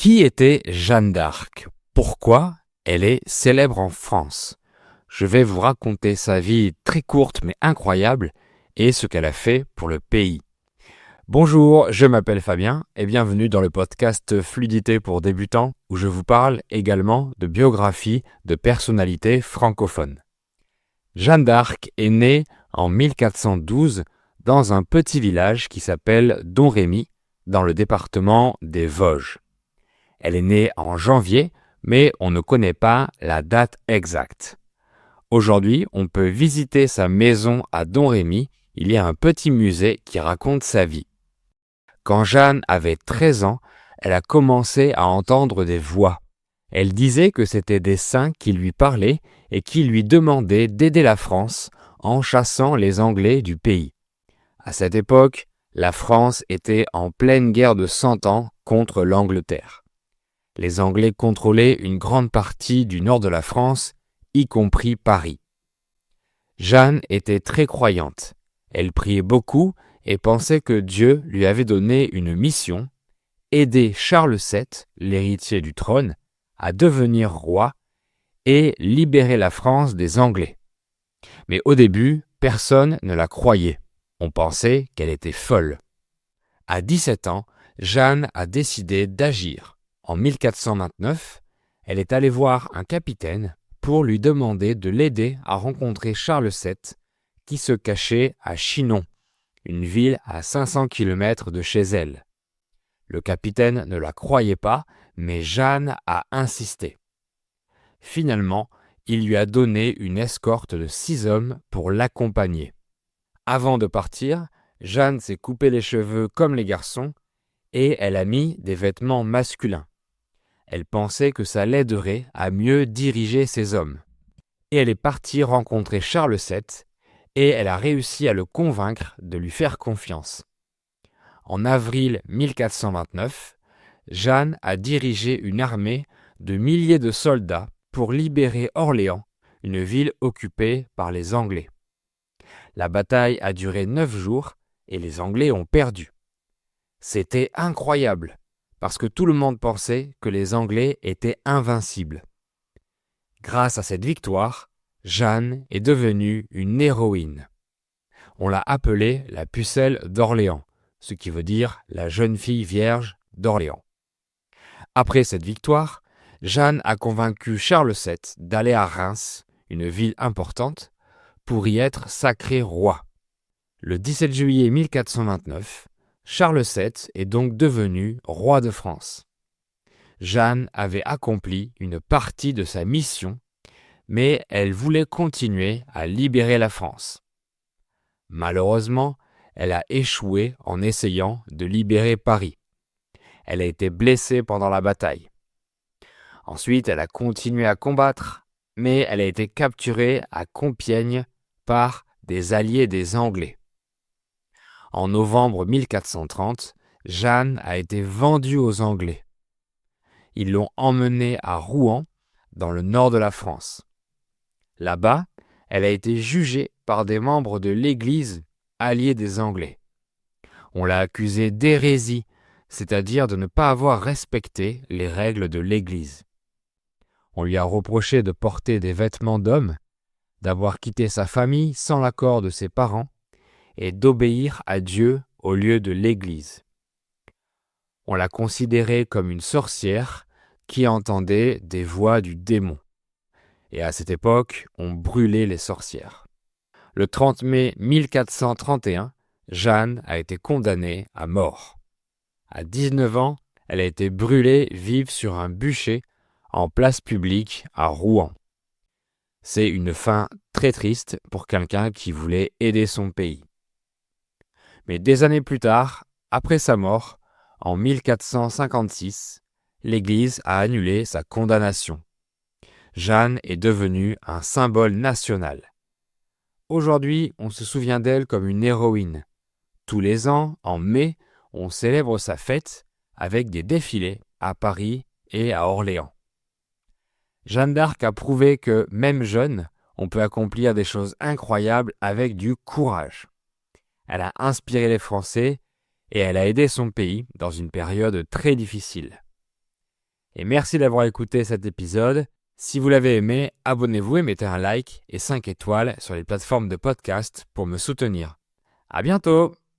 Qui était Jeanne d'Arc? Pourquoi elle est célèbre en France? Je vais vous raconter sa vie très courte mais incroyable et ce qu'elle a fait pour le pays. Bonjour, je m'appelle Fabien et bienvenue dans le podcast Fluidité pour débutants où je vous parle également de biographie de personnalités francophones. Jeanne d'Arc est née en 1412 dans un petit village qui s'appelle Domrémy dans le département des Vosges. Elle est née en janvier, mais on ne connaît pas la date exacte. Aujourd'hui, on peut visiter sa maison à Domrémy. Il y a un petit musée qui raconte sa vie. Quand Jeanne avait 13 ans, elle a commencé à entendre des voix. Elle disait que c'était des saints qui lui parlaient et qui lui demandaient d'aider la France en chassant les Anglais du pays. À cette époque, la France était en pleine guerre de 100 ans contre l'Angleterre. Les Anglais contrôlaient une grande partie du nord de la France, y compris Paris. Jeanne était très croyante. Elle priait beaucoup et pensait que Dieu lui avait donné une mission, aider Charles VII, l'héritier du trône, à devenir roi et libérer la France des Anglais. Mais au début, personne ne la croyait. On pensait qu'elle était folle. À 17 ans, Jeanne a décidé d'agir. En 1429, elle est allée voir un capitaine pour lui demander de l'aider à rencontrer Charles VII, qui se cachait à Chinon, une ville à 500 km de chez elle. Le capitaine ne la croyait pas, mais Jeanne a insisté. Finalement, il lui a donné une escorte de 6 hommes pour l'accompagner. Avant de partir, Jeanne s'est coupé les cheveux comme les garçons et elle a mis des vêtements masculins. Elle pensait que ça l'aiderait à mieux diriger ses hommes. Et elle est partie rencontrer Charles VII et elle a réussi à le convaincre de lui faire confiance. En avril 1429, Jeanne a dirigé une armée de milliers de soldats pour libérer Orléans, une ville occupée par les Anglais. La bataille a duré 9 jours et les Anglais ont perdu. C'était incroyable, parce que tout le monde pensait que les Anglais étaient invincibles. Grâce à cette victoire, Jeanne est devenue une héroïne. On l'a appelée la pucelle d'Orléans, ce qui veut dire la jeune fille vierge d'Orléans. Après cette victoire, Jeanne a convaincu Charles VII d'aller à Reims, une ville importante, pour y être sacré roi. Le 17 juillet 1429, Charles VII est donc devenu roi de France. Jeanne avait accompli une partie de sa mission, mais elle voulait continuer à libérer la France. Malheureusement, elle a échoué en essayant de libérer Paris. Elle a été blessée pendant la bataille. Ensuite, elle a continué à combattre, mais elle a été capturée à Compiègne par des alliés des Anglais. En novembre 1430, Jeanne a été vendue aux Anglais. Ils l'ont emmenée à Rouen, dans le nord de la France. Là-bas, elle a été jugée par des membres de l'Église alliés des Anglais. On l'a accusée d'hérésie, c'est-à-dire de ne pas avoir respecté les règles de l'Église. On lui a reproché de porter des vêtements d'homme, d'avoir quitté sa famille sans l'accord de ses parents, et d'obéir à Dieu au lieu de l'Église. On l'a considérée comme une sorcière qui entendait des voix du démon. Et à cette époque, on brûlait les sorcières. Le 30 mai 1431, Jeanne a été condamnée à mort. À 19 ans, elle a été brûlée vive sur un bûcher en place publique à Rouen. C'est une fin très triste pour quelqu'un qui voulait aider son pays. Mais des années plus tard, après sa mort, en 1456, l'Église a annulé sa condamnation. Jeanne est devenue un symbole national. Aujourd'hui, on se souvient d'elle comme une héroïne. Tous les ans, en mai, on célèbre sa fête avec des défilés à Paris et à Orléans. Jeanne d'Arc a prouvé que, même jeune, on peut accomplir des choses incroyables avec du courage. Elle a inspiré les Français et elle a aidé son pays dans une période très difficile. Et merci d'avoir écouté cet épisode. Si vous l'avez aimé, abonnez-vous et mettez un like et 5 étoiles sur les plateformes de podcast pour me soutenir. À bientôt!